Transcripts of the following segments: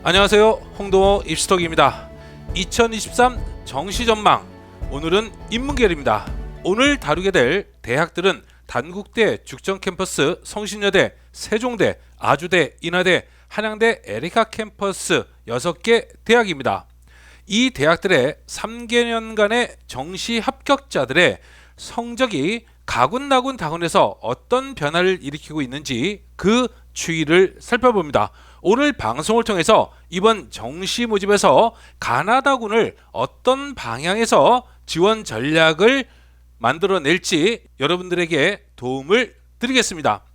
안녕하세요, 홍동호 입시톡입니다. 2023 정시전망, 오늘은 인문계열입니다. 오늘 다루게 될 대학들은 단국대, 죽전캠퍼스, 성신여대, 세종대, 아주대, 인하대, 한양대, 에리카 캠퍼스 6개 대학입니다. 이 대학들의 3개년간의 정시 합격자들의 성적이 가군나군 다군에서 어떤 변화를 일으키고 있는지 그 추이를 살펴봅니다. 오늘 방송을 통해서 이번 정시 모집에서 가나다군을 어떤 방향에서 지원 전략을 만들어낼지 여러분들에게 도움을 드리겠습니다.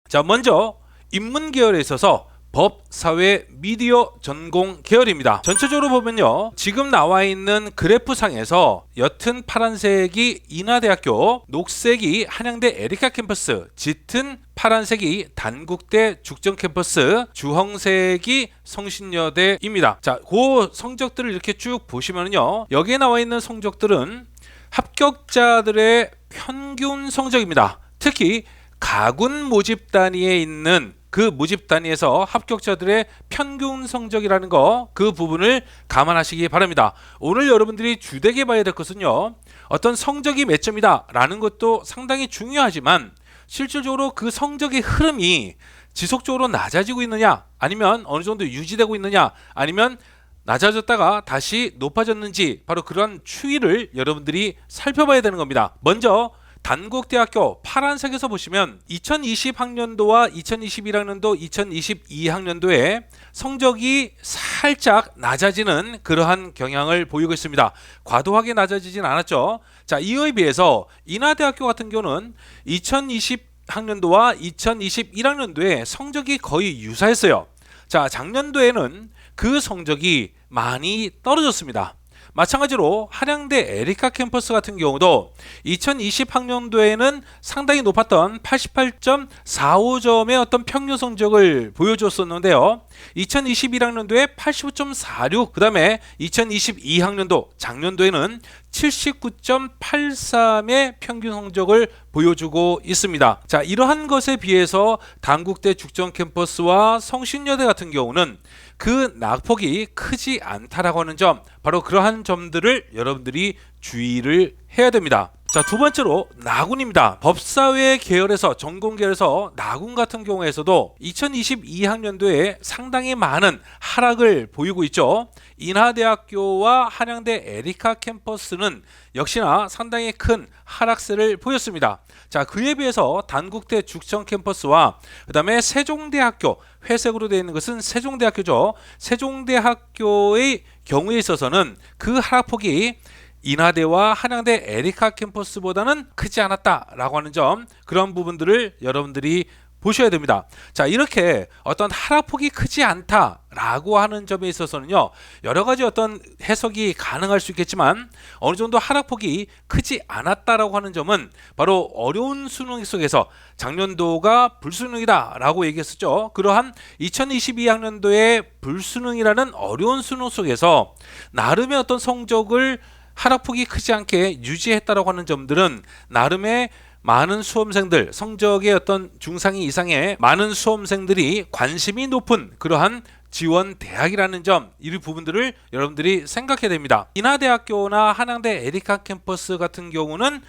자, 먼저 인문계열에 있어서 법, 사회, 미디어 전공 계열입니다. 전체적으로 보면요, 지금 나와 있는 그래프상에서 옅은 파란색이 인하대학교, 녹색이 한양대 에리카 캠퍼스, 짙은 파란색이 단국대 죽전 캠퍼스, 주황색이 성신여대입니다. 자, 그 성적들을 이렇게 쭉 보시면요, 여기에 나와 있는 성적들은 합격자들의 평균 성적입니다. 특히 가군 모집 단위에 있는 그 모집 단위에서 합격자들의 평균 성적이라는 거, 그 부분을 감안하시기 바랍니다. 오늘 여러분들이 주되게 봐야 될 것은요, 어떤 성적이 몇 점이다 라는 것도 상당히 중요하지만 실질적으로 그 성적의 흐름이 지속적으로 낮아지고 있느냐, 아니면 어느 정도 유지되고 있느냐, 아니면 낮아졌다가 다시 높아졌는지, 바로 그런 추이를 여러분들이 살펴봐야 되는 겁니다. 먼저 단국대학교 파란색에서 보시면 2020학년도와 2021학년도, 2022학년도에 성적이 살짝 낮아지는 그러한 경향을 보이고 있습니다. 과도하게 낮아지진 않았죠. 자, 이에 비해서 인하대학교 같은 경우는 2020학년도와 2021학년도에 성적이 거의 유사했어요. 자, 작년도에는 그 성적이 많이 떨어졌습니다. 마찬가지로 한양대 에리카 캠퍼스 같은 경우도 2020학년도에는 상당히 높았던 88.45점의 어떤 평균 성적을 보여줬었는데요, 2021학년도에 85.46, 그 다음에 2022학년도 작년도에는 79.83의 평균 성적을 보여주고 있습니다. 자, 이러한 것에 비해서 단국대 죽전 캠퍼스와 성신여대 같은 경우는 그 낙폭이 크지 않다라고 하는 점, 바로 그러한 점들을 여러분들이 주의를 해야 됩니다. 자, 두 번째로 나군입니다. 법사회 계열에서, 전공 계열에서 나군 같은 경우에서도 2022학년도에 상당히 많은 하락을 보이고 있죠. 인하대학교와 한양대 에리카 캠퍼스는 역시나 상당히 큰 하락세를 보였습니다. 자, 그에 비해서 단국대 죽전 캠퍼스와 그 다음에 세종대학교, 회색으로 되어 있는 것은 세종대학교죠. 세종대학교의 경우에 있어서는 그 하락폭이 인하대와 한양대 에리카 캠퍼스보다는 크지 않았다라고 하는 점, 그런 부분들을 여러분들이 보셔야 됩니다. 자, 이렇게 어떤 하락폭이 크지 않다라고 하는 점에 있어서는요, 여러 가지 어떤 해석이 가능할 수 있겠지만 어느 정도 하락폭이 크지 않았다라고 하는 점은 바로 어려운 수능 속에서 작년도가 불수능이다라고 얘기했었죠. 그러한 2022학년도의 불수능이라는 어려운 수능 속에서 나름의 어떤 성적을 하락폭이 크지 않게 유지했다라고 하는 점들은 나름의 많은 수험생들, 성적의 어떤 중상위 이상의 많은 수험생들이 관심이 높은 그러한 지원 대학이라는 점, 이 부분들을 여러분들이 생각해야 됩니다. 인하대학교나 한양대 에리카 캠퍼스 같은 경우는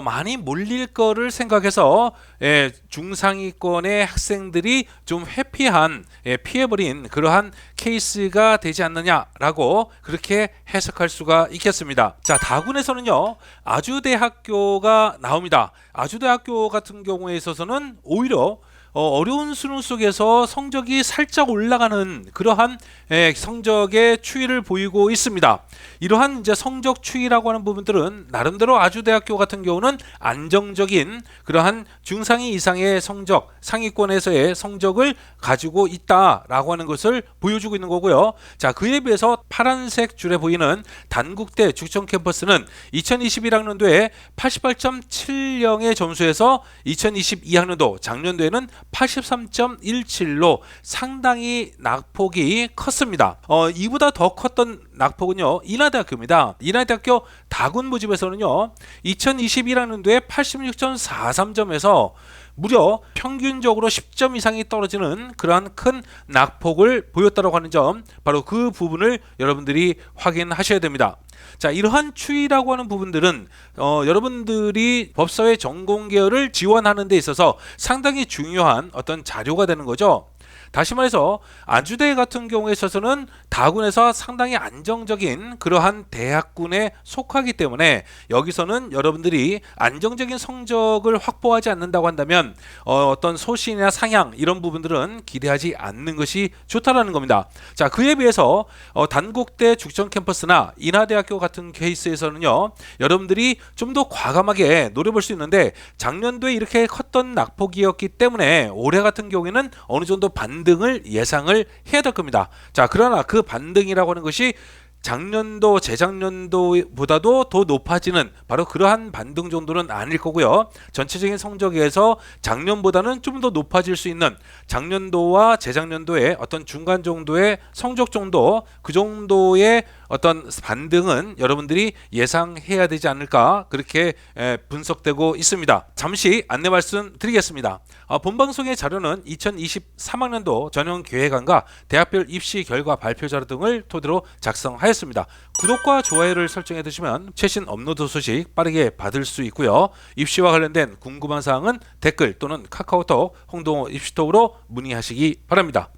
많이 몰릴 거를 생각해서 중상위권의 학생들이 좀 회피한, 피해버린 그러한 케이스가 되지 않느냐라고 그렇게 해석할 수가 있겠습니다. 자, 다군에서는요, 아주대학교가 나옵니다. 아주대학교 같은 경우에 있어서는 오히려 어려운 수능 속에서 성적이 살짝 올라가는 그러한 성적의 추이를 보이고 있습니다. 이러한 이제 성적 추이라고 하는 부분들은 나름대로 아주대학교 같은 경우는 안정적인 그러한 중상위 이상의 성적, 상위권에서의 성적을 가지고 있다라고 하는 것을 보여주고 있는 거고요. 자, 그에 비해서 파란색 줄에 보이는 단국대 죽전 캠퍼스는 2021학년도에 88.70의 점수에서 2022학년도 작년도에는 83.17로 상당히 낙폭이 컸습니다. 이보다 더 컸던 낙폭은요, 인하대학교입니다. 인하대학교 다군 모집에서는요, 2021학년도에 86.43점에서 무려 평균적으로 10점 이상이 떨어지는 그러한 큰 낙폭을 보였다고 하는 점, 바로 그 부분을 여러분들이 확인하셔야 됩니다. 자, 이러한 추이라고 하는 부분들은 여러분들이 법사회 전공 계열을 지원하는 데 있어서 상당히 중요한 어떤 자료가 되는 거죠. 다시 말해서 안주대 같은 경우에 있어서는 다군에서 상당히 안정적인 그러한 대학군에 속하기 때문에 여기서는 여러분들이 안정적인 성적을 확보하지 않는다고 한다면 어떤 소신이나 상향 이런 부분들은 기대하지 않는 것이 좋다라는 겁니다. 자, 그에 비해서 단국대 죽전 캠퍼스나 인하대학교 같은 케이스에서는요, 여러분들이 좀 더 과감하게 노려볼 수 있는데 작년도에 이렇게 컸던 낙폭이었기 때문에 올해 같은 경우에는 어느 정도 반등을 예상을 해야 될 겁니다. 자, 그러나 그 반등이라고 하는 것이 작년도, 재작년도보다도 더 높아지는 바로 그러한 반등 정도는 아닐 거고요. 전체적인 성적에서 작년보다는 좀 더 높아질 수 있는 작년도와 재작년도의 어떤 중간 정도의 성적 정도, 그 정도의 어떤 반등은 여러분들이 예상해야 되지 않을까, 그렇게 분석되고 있습니다. 잠시 안내 말씀 드리겠습니다. 본 방송의 자료는 2023학년도 전형계획안과 대학별 입시 결과 발표 자료 등을 토대로 작성하였습니다. 구독과 좋아요를 설정해 두시면 최신 업로드 소식 빠르게 받을 수 있고요. 입시와 관련된 궁금한 사항은 댓글 또는 카카오톡 홍동호 입시톡으로 문의하시기 바랍니다.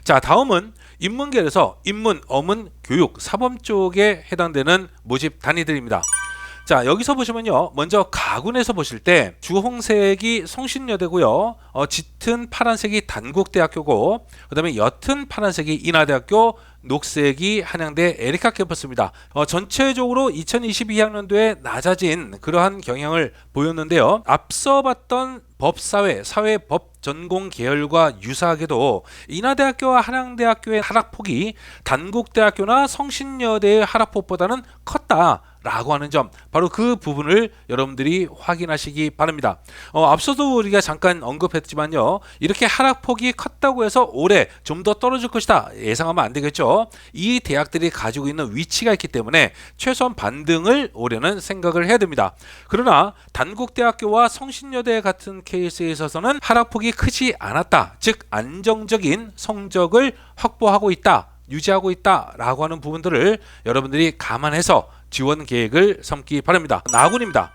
자, 다음은 인문계열에서 인문, 어문, 교육, 사범 쪽에 해당되는 모집 단위들입니다. 자, 여기서 보시면요, 먼저 가군에서 보실 때 주홍색이 성신여대고요, 짙은 파란색이 단국대학교고, 그 다음에 옅은 파란색이 인하대학교, 녹색이 한양대 에리카 캠퍼스입니다. 전체적으로 2022학년도에 낮아진 그러한 경향을 보였는데요, 앞서 봤던 법사회, 사회법 전공 계열과 유사하게도 인하대학교와 한양대학교의 하락폭이 단국대학교나 성신여대의 하락폭보다는 컸다라고 하는 점, 바로 그 부분을 여러분들이 확인하시기 바랍니다. 앞서도 우리가 잠깐 언급했지만요, 이렇게 하락폭이 컸다고 해서 올해 좀 더 떨어질 것이다 예상하면 안 되겠죠. 이 대학들이 가지고 있는 위치가 있기 때문에 최소한 반등을 올해는 생각을 해야 됩니다. 그러나 단국대학교와 성신여대 같은 케이스에 있어서는 하락폭이 크지 않았다, 즉 안정적인 성적을 확보하고 있다, 유지하고 있다라고 하는 부분들을 여러분들이 감안해서 지원 계획을 삼기 바랍니다. 나군입니다.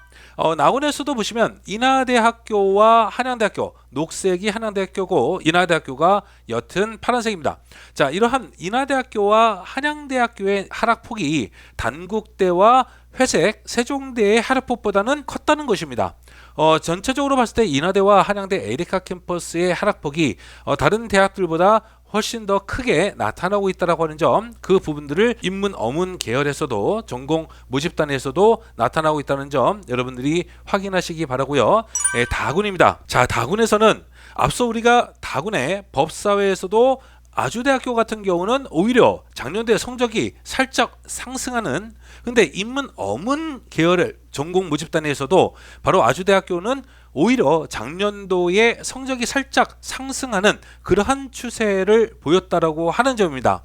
나군에서도 보시면 인하대학교와 한양대학교, 녹색이 한양대학교고 인하대학교가 옅은 파란색입니다. 자, 이러한 인하대학교와 한양대학교의 하락폭이 단국대와 회색, 세종대의 하락폭보다는 컸다는 것입니다. 전체적으로 봤을 때 인하대와 한양대 에리카 캠퍼스의 하락폭이 다른 대학들보다 훨씬 더 크게 나타나고 있다고 하는 점, 그 부분들을 인문, 어문 계열에서도 전공 모집단에서도 나타나고 있다는 점 여러분들이 확인하시기 바라고요. 다군입니다. 자, 다군에서는 앞서 우리가 다군의 법사회에서도 아주대학교 같은 경우는 오히려 작년도에 성적이 살짝 상승하는, 근데 인문, 어문 계열의 전공 모집단에서도 바로 아주대학교는 오히려 작년도에 성적이 살짝 상승하는 그러한 추세를 보였다라고 하는 점입니다.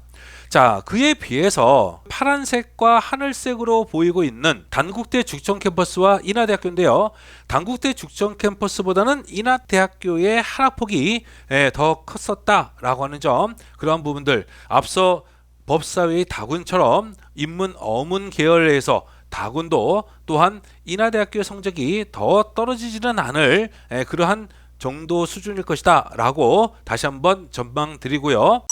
자, 그에 비해서 파란색과 하늘색으로 보이고 있는 단국대 죽전 캠퍼스와 인하대학교인데요, 단국대 죽전 캠퍼스보다는 인하대학교의 하락폭이 더 컸었다라고 하는 점, 그러한 부분들, 앞서 법사회의 다군처럼 인문, 어문 계열에서 다군도 또한 인하대학교의 성적이 더 떨어지지는 않을 그러한 정도 수준일 것이다 라고 다시 한번 전망 드리고요.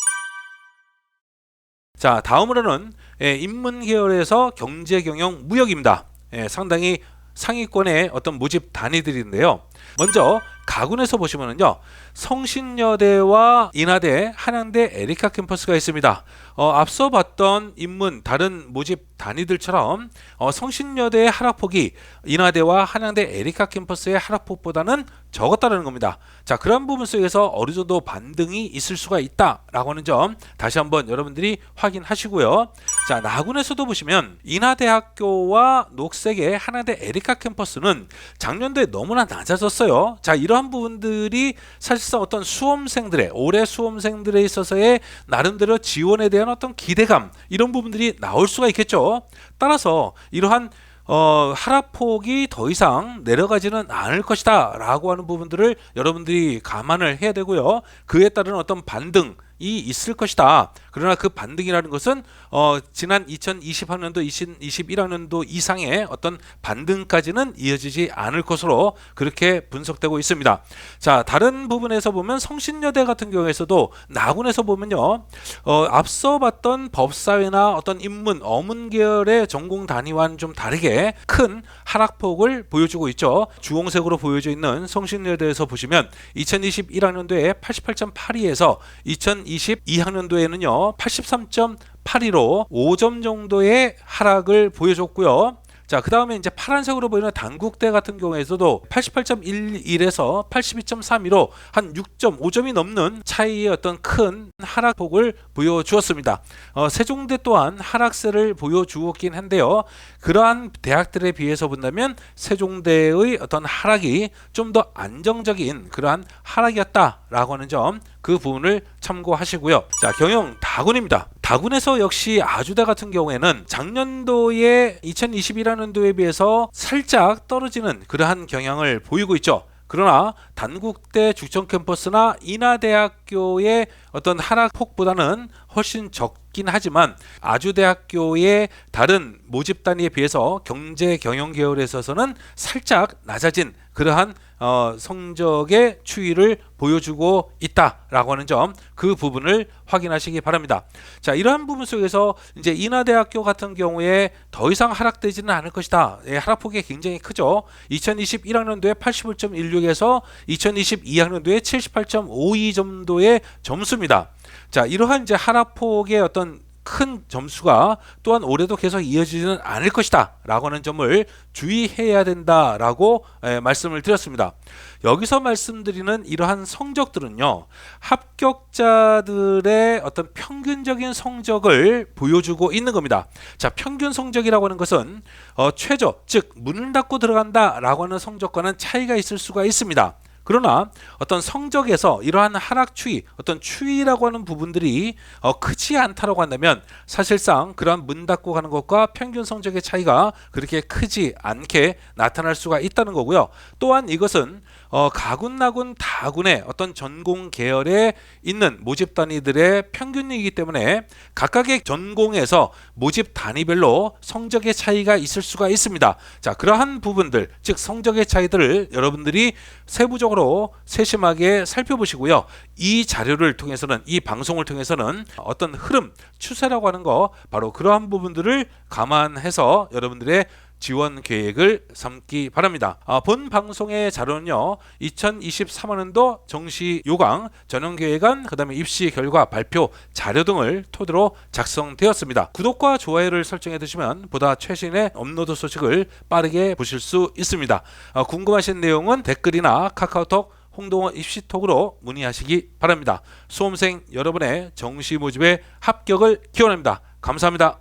자, 다음으로는 인문 계열에서 경제, 경영, 무역입니다. 상당히 상위권의 어떤 모집 단위들인데요, 먼저 가군에서 보시면은요, 성신여대와 인하대, 한양대 에리카 캠퍼스가 있습니다. 앞서 봤던 인문 다른 모집 단위들처럼 성신여대의 하락폭이 인하대와 한양대 에리카 캠퍼스의 하락폭보다는 적었다는 겁니다. 자, 그런 부분 속에서 어느 정도 반등이 있을 수가 있다라고 하는 점 다시 한번 여러분들이 확인하시고요. 자, 나군에서도 보시면 인하대학교와 녹색의 하나대 에리카 캠퍼스는 작년도에 너무나 낮아졌어요. 자, 이러한 부분들이 사실상 어떤 수험생들의 올해 수험생들에 있어서의 나름대로 지원에 대한 어떤 기대감, 이런 부분들이 나올 수가 있겠죠. 따라서 이러한 하락폭이 더 이상 내려가지는 않을 것이다 라고 하는 부분들을 여러분들이 감안을 해야 되고요. 그에 따른 어떤 반등이 있을 것이다. 그러나 그 반등이라는 것은 지난 2020학년도, 2021학년도 이상의 어떤 반등까지는 이어지지 않을 것으로 그렇게 분석되고 있습니다. 자, 다른 부분에서 보면 성신여대 같은 경우에서도 나군에서 보면요, 앞서 봤던 법사회나 어떤 인문, 어문 계열의 전공 단위와는 좀 다르게 큰 하락폭을 보여주고 있죠. 주홍색으로 보여져 있는 성신여대에서 보시면 2021학년도에 88.82에서 2022학년도에는요 83.82로 5점 정도의 하락을 보여줬고요. 자, 그 다음에 이제 파란색으로 보이는 단국대 같은 경우에서도 88.11에서 82.32로 한 6.5점이 넘는 차이의 어떤 큰 하락폭을 보여주었습니다. 세종대 또한 하락세를 보여주었긴 한데요. 그러한 대학들에 비해서 본다면 세종대의 어떤 하락이 좀 더 안정적인 그러한 하락이었다라고 하는 점, 그 부분을 참고하시고요. 자, 경영 다군입니다. 다군에서 역시 아주대 같은 경우에는 작년도에 2021학년도에 비해서 살짝 떨어지는 그러한 경향을 보이고 있죠. 그러나 단국대 죽전 캠퍼스나 인하대학교의 어떤 하락폭보다는 훨씬 적긴 하지만 아주대학교의 다른 모집 단위에 비해서 경제 경영 계열에 있어서는 살짝 낮아진 그러한 성적의 추이를 보여주고 있다라고 하는 점, 그 부분을 확인하시기 바랍니다. 자, 이러한 부분 속에서 이제 인하대학교 같은 경우에 더 이상 하락되지는 않을 것이다. 하락폭이 굉장히 크죠. 2021학년도에 81.16에서 2022학년도에 78.52 정도의 점수입니다. 자, 이러한 이제 하락폭의 어떤 큰 점수가 또한 올해도 계속 이어지지는 않을 것이다 라고 하는 점을 주의해야 된다라고 말씀을 드렸습니다. 여기서 말씀드리는 이러한 성적들은요, 합격자들의 어떤 평균적인 성적을 보여주고 있는 겁니다. 자, 평균 성적이라고 하는 것은 최저, 즉 문을 닫고 들어간다 라고 하는 성적과는 차이가 있을 수가 있습니다. 그러나 어떤 성적에서 이러한 하락 추이, 어떤 추이라고 하는 부분들이 크지 않다라고 한다면 사실상 그러한 문 닫고 가는 것과 평균 성적의 차이가 그렇게 크지 않게 나타날 수가 있다는 거고요. 또한 이것은 가군, 나군, 다군의 어떤 전공 계열에 있는 모집 단위들의 평균이기 때문에 각각의 전공에서 모집 단위별로 성적의 차이가 있을 수가 있습니다. 자, 그러한 부분들, 즉 성적의 차이들을 여러분들이 세부적으로 세심하게 살펴보시고요. 이 자료를 통해서는, 이 방송을 통해서는 어떤 흐름, 추세라고 하는 거, 바로 그러한 부분들을 감안해서 여러분들의 지원 계획을 삼기 바랍니다. 본 방송의 자료는요, 2023학년도 정시 요강, 전형계획안, 그 다음에 입시 결과 발표 자료 등을 토대로 작성되었습니다. 구독과 좋아요를 설정해 두시면 보다 최신의 업로드 소식을 빠르게 보실 수 있습니다. 궁금하신 내용은 댓글이나 카카오톡 홍동원 입시톡으로 문의하시기 바랍니다. 수험생 여러분의 정시 모집에 합격을 기원합니다. 감사합니다.